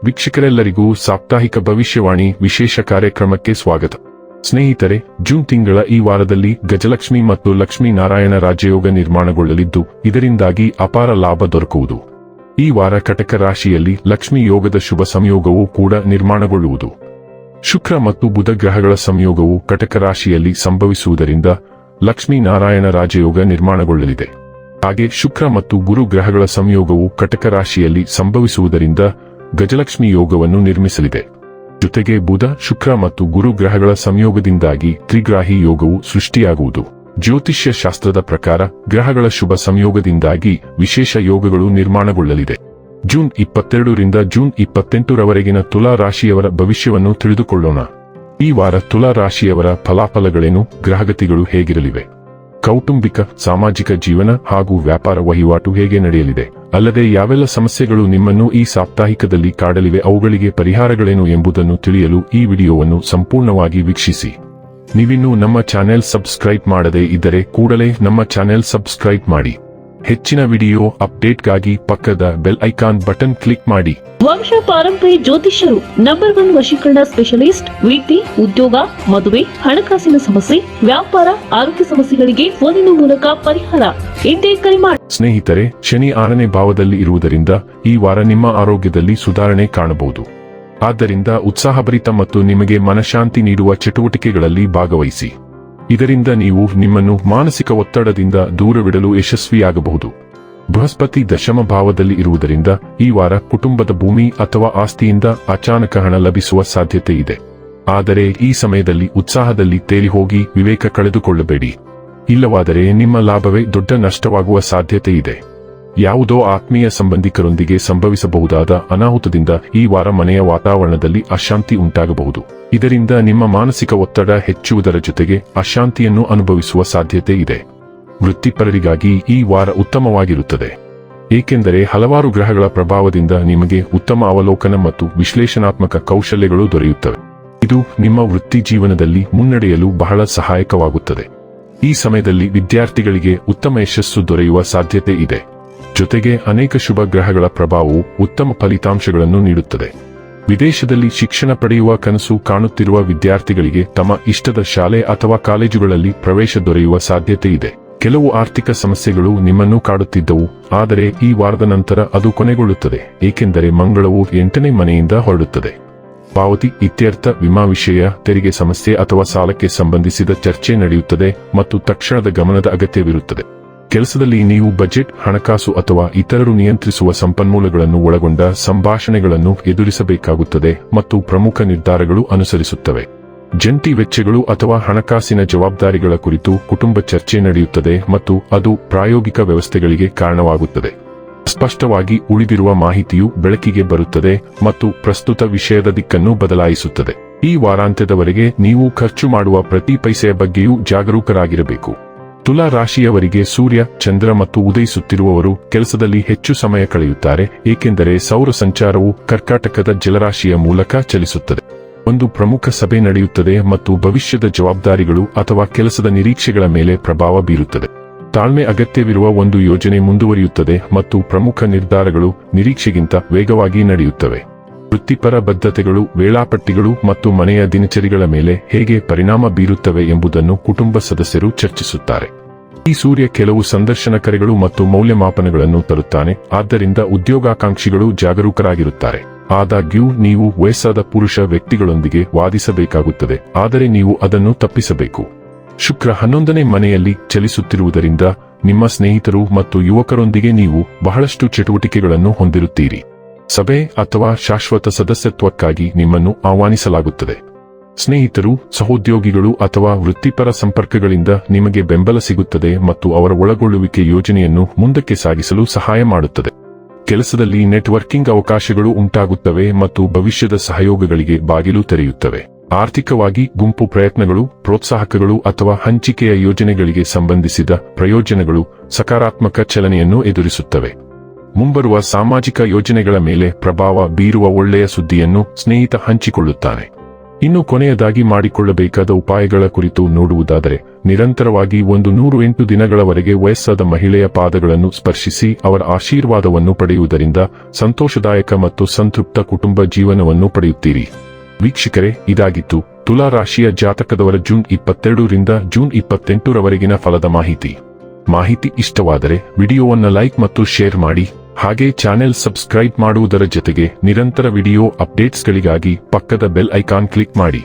ವೀಕ್ಷಕರೆಲ್ಲರಿಗೂ ಸಾಪ್ತಾಹಿಕ ಭವಿಷ್ಯವಾಣಿ ವಿಶೇಷ ಕಾರ್ಯಕ್ರಮಕ್ಕೆ ಸ್ವಾಗತ. ಸ್ನೇಹಿತರೆ, ಜೂನ್ ತಿಂಗಳ ಈ ವಾರದಲ್ಲಿ ಗಜಲಕ್ಷ್ಮಿ ಮತ್ತು ಲಕ್ಷ್ಮೀ ನಾರಾಯಣ ರಾಜಯೋಗ ನಿರ್ಮಾಣಗೊಳ್ಳಲಿದ್ದು, ಇದರಿಂದಾಗಿ ಅಪಾರ ಲಾಭ ದೊರಕುವುದು. ಈ ವಾರ ಕಟಕ ರಾಶಿಯಲ್ಲಿ ಲಕ್ಷ್ಮೀ ಯೋಗದ ಶುಭ ಸಂಯೋಗವೂ ಕೂಡ ನಿರ್ಮಾಣಗೊಳ್ಳುವುದು. ಶುಕ್ರ ಮತ್ತು ಬುಧ ಗ್ರಹಗಳ ಸಂಯೋಗವು ಕಟಕ ರಾಶಿಯಲ್ಲಿ ಸಂಭವಿಸುವುದರಿಂದ ಲಕ್ಷ್ಮೀ ನಾರಾಯಣ ರಾಜಯೋಗ ನಿರ್ಮಾಣಗೊಳ್ಳಲಿದೆ. ಹಾಗೆ ಶುಕ್ರ ಮತ್ತು ಗುರು ಗ್ರಹಗಳ ಸಂಯೋಗವು ಕಟಕ ರಾಶಿಯಲ್ಲಿ ಸಂಭವಿಸುವುದರಿಂದ ಗಜಲಕ್ಷ್ಮಿ ಯೋಗವನ್ನು ನಿರ್ಮಿಸಲಿದೆ. ಜೊತೆಗೆ ಬುಧ, ಶುಕ್ರ ಮತ್ತು ಗುರು ಗ್ರಹಗಳ ಸಂಯೋಗದಿಂದಾಗಿ ತ್ರಿಗ್ರಾಹಿ ಯೋಗವು ಸೃಷ್ಟಿಯಾಗುವುದು. ಜ್ಯೋತಿಷ್ಯ ಶಾಸ್ತ್ರದ ಪ್ರಕಾರ ಗ್ರಹಗಳ ಶುಭ ಸಂಯೋಗದಿಂದಾಗಿ ವಿಶೇಷ ಯೋಗಗಳು ನಿರ್ಮಾಣಗೊಳ್ಳಲಿದೆ. ಜೂನ್ 22ರಿಂದ ಜೂನ್ 28ರವರೆಗಿನ ತುಲಾ ರಾಶಿಯವರ ಭವಿಷ್ಯವನ್ನು ತಿಳಿದುಕೊಳ್ಳೋಣ. ಈ ವಾರ ತುಲಾ ರಾಶಿಯವರ ಫಲಾಫಲಗಳೇನು, ಗ್ರಹಗತಿಗಳು ಹೇಗಿರಲಿವೆ, ಕೌಟುಂಬಿಕ, ಸಾಮಾಜಿಕ ಜೀವನ ಹಾಗೂ ವ್ಯಾಪಾರ ವಹಿವಾಟು ಹೇಗೆ ನಡೆಯಲಿದೆ, ಅಲ್ಲದೆ ಯಾವೆಲ್ಲ ಸಮಸ್ಯೆಗಳು ನಿಮ್ಮನ್ನು ಈ ಸಾಪ್ತಾಹಿಕದಲ್ಲಿ ಕಾಡಲಿವೆ, ಅವುಗಳಿಗೆ ಪರಿಹಾರಗಳೇನು ಎಂಬುದನ್ನು ತಿಳಿಯಲು ಈ ವಿಡಿಯೋವನ್ನು ಸಂಪೂರ್ಣವಾಗಿ ವೀಕ್ಷಿಸಿ. ನೀವಿನ್ನೂ ನಮ್ಮ ಚಾನೆಲ್ ಸಬ್ಸ್ಕ್ರೈಬ್ ಮಾಡದೇ ಇದ್ದರೆ ಕೂಡಲೇ ನಮ್ಮ ಚಾನೆಲ್ ಸಬ್ಸ್ಕ್ರೈಬ್ ಮಾಡಿ. ಹೆಚ್ಚಿನ ವಿಡಿಯೋ ಅಪ್ಡೇಟ್ಗಾಗಿ ಪಕ್ಕದ ಬೆಲ್ ಐಕಾನ್ ಬಟನ್ ಕ್ಲಿಕ್ ಮಾಡಿ. ವಂಶ ಪಾರಂಪರ್ಯ ಜ್ಯೋತಿಷ್ಯರು ನಂಬರ್ 1 ವಶೀಕರಣ ಸ್ಪೆಷಲಿಸ್ಟ್. ವೃತ್ತಿ, ಉದ್ಯೋಗ, ಮದುವೆ, ಹಣಕಾಸಿನ ಸಮಸ್ಯೆ, ವ್ಯಾಪಾರ, ಆರೋಗ್ಯ ಸಮಸ್ಯೆಗಳಿಗೆ ಫೋನಿನ ಮೂಲಕ ಪರಿಹಾರ. ಇಂದೇ ಕರೆ ಮಾಡಿ. ಸ್ನೇಹಿತರೆ, ಶನಿ 6ನೇ ಭಾವದಲ್ಲಿ ಇರುವುದರಿಂದ ಈ ವಾರ ನಿಮ್ಮ ಆರೋಗ್ಯದಲ್ಲಿ ಸುಧಾರಣೆ ಕಾಣಬಹುದು. ಆದ್ದರಿಂದ ಉತ್ಸಾಹಭರಿತ ಮತ್ತು ನಿಮಗೆ ಮನಃಶಾಂತಿ ನೀಡುವ ಚಟುವಟಿಕೆಗಳಲ್ಲಿ ಭಾಗವಹಿಸಿ. ಇದರಿಂದ ನೀವು ನಿಮ್ಮನ್ನು ಮಾನಸಿಕ ಒತ್ತಡದಿಂದ ದೂರವಿಡಲು ಯಶಸ್ವಿಯಾಗಬಹುದು. ಬೃಹಸ್ಪತಿ ದಶಮ ಭಾವದಲ್ಲಿ ಇರುವುದರಿಂದ ಈ ವಾರ ಕುಟುಂಬದ ಭೂಮಿ ಅಥವಾ ಆಸ್ತಿಯಿಂದ ಅಚಾನಕ ಹಣ ಲಭಿಸುವ ಸಾಧ್ಯತೆ ಇದೆ. ಆದರೆ ಈ ಸಮಯದಲ್ಲಿ ಉತ್ಸಾಹದಲ್ಲಿ ತೇಲಿ ಹೋಗಿ ವಿವೇಕ ಕಳೆದುಕೊಳ್ಳಬೇಡಿ. ಇಲ್ಲವಾದರೆ ನಿಮ್ಮ ಲಾಭವೇ ದೊಡ್ಡ ನಷ್ಟವಾಗುವ ಸಾಧ್ಯತೆ ಇದೆ. ಯಾವುದೋ ಆತ್ಮೀಯ ಸಂಬಂಧಿಕರೊಂದಿಗೆ ಸಂಭವಿಸಬಹುದಾದ ಅನಾಹುತದಿಂದ ಈ ವಾರ ಮನೆಯ ವಾತಾವರಣದಲ್ಲಿ ಅಶಾಂತಿ ಉಂಟಾಗಬಹುದು. ಇದರಿಂದ ನಿಮ್ಮ ಮಾನಸಿಕ ಒತ್ತಡ ಹೆಚ್ಚುವುದರ ಜೊತೆಗೆ ಅಶಾಂತಿಯನ್ನು ಅನುಭವಿಸುವ ಸಾಧ್ಯತೆ ಇದೆ. ವೃತ್ತಿಪರರಿಗಾಗಿ ಈ ವಾರ ಉತ್ತಮವಾಗಿರುತ್ತದೆ, ಏಕೆಂದರೆ ಹಲವಾರು ಗ್ರಹಗಳ ಪ್ರಭಾವದಿಂದ ನಿಮಗೆ ಉತ್ತಮ ಅವಲೋಕನ ಮತ್ತು ವಿಶ್ಲೇಷಣಾತ್ಮಕ ಕೌಶಲ್ಯಗಳು ದೊರೆಯುತ್ತವೆ. ಇದು ನಿಮ್ಮ ವೃತ್ತಿ ಜೀವನದಲ್ಲಿ ಮುನ್ನಡೆಯಲು ಬಹಳ ಸಹಾಯಕವಾಗುತ್ತದೆ. ಈ ಸಮಯದಲ್ಲಿ ವಿದ್ಯಾರ್ಥಿಗಳಿಗೆ ಉತ್ತಮ ಯಶಸ್ಸು ದೊರೆಯುವ ಸಾಧ್ಯತೆ ಇದೆ. ಜೊತೆಗೆ ಅನೇಕ ಶುಭ ಗ್ರಹಗಳ ಪ್ರಭಾವವು ಉತ್ತಮ ಫಲಿತಾಂಶಗಳನ್ನು ನೀಡುತ್ತದೆ. ವಿದೇಶದಲ್ಲಿ ಶಿಕ್ಷಣ ಪಡೆಯುವ ಕನಸು ಕಾಣುತ್ತಿರುವ ವಿದ್ಯಾರ್ಥಿಗಳಿಗೆ ತಮ್ಮ ಇಷ್ಟದ ಶಾಲೆ ಅಥವಾ ಕಾಲೇಜುಗಳಲ್ಲಿ ಪ್ರವೇಶ ದೊರೆಯುವ ಸಾಧ್ಯತೆ ಇದೆ. ಕೆಲವು ಆರ್ಥಿಕ ಸಮಸ್ಯೆಗಳು ನಿಮ್ಮನ್ನು ಕಾಡುತ್ತಿದ್ದವು, ಆದರೆ ಈ ವಾರದ ನಂತರ ಅದು ಕೊನೆಗೊಳ್ಳುತ್ತದೆ, ಏಕೆಂದರೆ ಮಂಗಳವು 8ನೇ ಮನೆಯಿಂದ ಹೊರಡುತ್ತದೆ. ಪಾವತಿ ಇತ್ಯರ್ಥ, ವಿಮಾ ವಿಷಯ, ತೆರಿಗೆ ಸಮಸ್ಯೆ ಅಥವಾ ಸಾಲಕ್ಕೆ ಸಂಬಂಧಿಸಿದ ಚರ್ಚೆ ನಡೆಯುತ್ತದೆ ಮತ್ತು ತಕ್ಷಣದ ಗಮನದ ಅಗತ್ಯವಿರುತ್ತದೆ. ಕೆಲಸದಲ್ಲಿ ನೀವು ಬಜೆಟ್, ಹಣಕಾಸು ಅಥವಾ ಇತರರು ನಿಯಂತ್ರಿಸುವ ಸಂಪನ್ಮೂಲಗಳನ್ನು ಒಳಗೊಂಡ ಸಂಭಾಷಣೆಗಳನ್ನು ಎದುರಿಸಬೇಕಾಗುತ್ತದೆ ಮತ್ತು ಪ್ರಮುಖ ನಿರ್ಧಾರಗಳು ಅನುಸರಿಸುತ್ತವೆ. ಜಂಟಿ ವೆಚ್ಚಗಳು ಅಥವಾ ಹಣಕಾಸಿನ ಜವಾಬ್ದಾರಿಗಳ ಕುರಿತು ಕುಟುಂಬ ಚರ್ಚೆ ನಡೆಯುತ್ತದೆ ಮತ್ತು ಅದು ಪ್ರಾಯೋಗಿಕ ವ್ಯವಸ್ಥೆಗಳಿಗೆ ಕಾರಣವಾಗುತ್ತದೆ. ಸ್ಪಷ್ಟವಾಗಿ ಉಳಿದಿರುವ ಮಾಹಿತಿಯು ಬೆಳಕಿಗೆ ಬರುತ್ತದೆ ಮತ್ತು ಪ್ರಸ್ತುತ ವಿಷಯದ ದಿಕ್ಕನ್ನು ಬದಲಾಯಿಸುತ್ತದೆ. ಈ ವಾರಾಂತ್ಯದವರೆಗೆ ನೀವು ಖರ್ಚು ಮಾಡುವ ಪ್ರತಿ ಪೈಸೆಯ ಬಗ್ಗೆಯೂ ಜಾಗರೂಕರಾಗಿರಬೇಕು. ತುಲಾ ರಾಶಿಯವರಿಗೆ ಸೂರ್ಯ, ಚಂದ್ರ ಮತ್ತು ಉದಯಿಸುತ್ತಿರುವವರು ಕೆಲಸದಲ್ಲಿ ಹೆಚ್ಚು ಸಮಯ ಕಳೆಯುತ್ತಾರೆ, ಏಕೆಂದರೆ ಸೌರ ಸಂಚಾರವು ಕರ್ಕಾಟಕದ ಜಲರಾಶಿಯ ಮೂಲಕ ಚಲಿಸುತ್ತದೆ. ಒಂದು ಪ್ರಮುಖ ಸಭೆ ನಡೆಯುತ್ತದೆ ಮತ್ತು ಭವಿಷ್ಯದ ಜವಾಬ್ದಾರಿಗಳು ಅಥವಾ ಕೆಲಸದ ನಿರೀಕ್ಷೆಗಳ ಮೇಲೆ ಪ್ರಭಾವ ಬೀರುತ್ತದೆ. ತಾಳ್ಮೆ ಅಗತ್ಯವಿರುವ ಒಂದು ಯೋಜನೆ ಮುಂದುವರಿಯುತ್ತದೆ ಮತ್ತು ಪ್ರಮುಖ ನಿರ್ಧಾರಗಳು ನಿರೀಕ್ಷೆಗಿಂತ ವೇಗವಾಗಿ ನಡೆಯುತ್ತವೆ. ವೃತ್ತಿಪರ ಬದ್ಧತೆಗಳು, ವೇಳಾಪಟ್ಟಿಗಳು ಮತ್ತು ಮನೆಯ ದಿನಚರಿಗಳ ಮೇಲೆ ಹೇಗೆ ಪರಿಣಾಮ ಬೀರುತ್ತವೆ ಎಂಬುದನ್ನು ಕುಟುಂಬ ಸದಸ್ಯರು ಚರ್ಚಿಸುತ್ತಾರೆ. ಈ ಸೂರ್ಯ ಕೆಲವು ಸಂದರ್ಶನ ಕರೆಗಳು ಮತ್ತು ಮೌಲ್ಯಮಾಪನಗಳನ್ನು ತರುತ್ತಾನೆ, ಆದ್ದರಿಂದ ಉದ್ಯೋಗಾಕಾಂಕ್ಷಿಗಳು ಜಾಗರೂಕರಾಗಿರುತ್ತಾರೆ. ಆದಾಗ್ಯೂ ನೀವು ವಯಸ್ಸಾದ ಪುರುಷ ವ್ಯಕ್ತಿಗಳೊಂದಿಗೆ ವಾದಿಸಬೇಕಾಗುತ್ತದೆ, ಆದರೆ ನೀವು ಅದನ್ನು ತಪ್ಪಿಸಬೇಕು. ಶುಕ್ರ 11ನೇ ಮನೆಯಲ್ಲಿ ಚಲಿಸುತ್ತಿರುವುದರಿಂದ ನಿಮ್ಮ ಸ್ನೇಹಿತರು ಮತ್ತು ಯುವಕರೊಂದಿಗೆ ನೀವು ಬಹಳಷ್ಟು ಚಟುವಟಿಕೆಗಳನ್ನು ಹೊಂದಿರುತ್ತೀರಿ. ಸಭೆ ಅಥವಾ ಶಾಶ್ವತ ಸದಸ್ಯತ್ವಕ್ಕಾಗಿ ನಿಮ್ಮನ್ನು ಆಹ್ವಾನಿಸಲಾಗುತ್ತದೆ. ಸ್ನೇಹಿತರು, ಸಹೋದ್ಯೋಗಿಗಳು ಅಥವಾ ವೃತ್ತಿಪರ ಸಂಪರ್ಕಗಳಿಂದ ನಿಮಗೆ ಬೆಂಬಲ ಸಿಗುತ್ತದೆ ಮತ್ತು ಅವರ ಒಳಗೊಳ್ಳುವಿಕೆ ಯೋಜನೆಯನ್ನು ಮುಂದಕ್ಕೆ ಸಾಗಿಸಲು ಸಹಾಯ ಮಾಡುತ್ತದೆ. ಕೆಲಸದಲ್ಲಿ ನೆಟ್ವರ್ಕಿಂಗ್ ಅವಕಾಶಗಳು ಉಂಟಾಗುತ್ತವೆ ಮತ್ತು ಭವಿಷ್ಯದ ಸಹಯೋಗಗಳಿಗೆ ಬಾಗಿಲು ತೆರೆಯುತ್ತವೆ. ಆರ್ಥಿಕವಾಗಿ ಗುಂಪು ಪ್ರಯತ್ನಗಳು, ಪ್ರೋತ್ಸಾಹಕಗಳು ಅಥವಾ ಹಂಚಿಕೆಯ ಯೋಜನೆಗಳಿಗೆ ಸಂಬಂಧಿಸಿದ ಪ್ರಯೋಜನಗಳು ಸಕಾರಾತ್ಮಕ ಚಲನೆಯನ್ನು ಎದುರಿಸುತ್ತವೆ. ಮುಂಬರುವ ಸಾಮಾಜಿಕ ಯೋಜನೆಗಳ ಮೇಲೆ ಪ್ರಭಾವ ಬೀರುವ ಒಳ್ಳೆಯ ಸುದ್ದಿಯನ್ನು ಸ್ನೇಹಿತ ಹಂಚಿಕೊಳ್ಳುತ್ತಾನೆ. ಇನ್ನು ಕೊನೆಯದಾಗಿ ಮಾಡಿಕೊಳ್ಳಬೇಕಾದ ಉಪಾಯಗಳ ಕುರಿತು ನೋಡುವುದಾದರೆ, ನಿರಂತರವಾಗಿ 108 ದಿನಗಳವರೆಗೆ ವಯಸ್ಸಾದ ಮಹಿಳೆಯ ಪಾದಗಳನ್ನು ಸ್ಪರ್ಶಿಸಿ ಅವರ ಆಶೀರ್ವಾದವನ್ನು ಪಡೆಯುವುದರಿಂದ ಸಂತೋಷದಾಯಕ ಮತ್ತು ಸಂತೃಪ್ತ ಕುಟುಂಬ ಜೀವನವನ್ನು ಪಡೆಯುತ್ತೀರಿ. ವೀಕ್ಷಕರೇ, ಇದಾಗಿತ್ತು ತುಲಾ ರಾಶಿಯ ಜಾತಕದವರ ಜೂನ್ 22 ರಿಂದ ಜೂನ್ 28 ರವರೆಗಿನ ಫಲದ ಮಾಹಿತಿ ಇಷ್ಟವಾದರೆ ವಿಡಿಯೋವನ್ನು ಲೈಕ್ ಮತ್ತು ಶೇರ್ ಮಾಡಿ. ಹಾಗೆ ಚಾನೆಲ್ ಸಬ್ಸ್ಕ್ರೈಬ್ ಮಾಡುವುದರ ಜೊತೆಗೆ ನಿರಂತರ ವಿಡಿಯೋ ಅಪ್ಡೇಟ್ಸ್ಗಳಿಗಾಗಿ ಪಕ್ಕದ ಬೆಲ್ ಐಕಾನ್ ಕ್ಲಿಕ್ ಮಾಡಿ.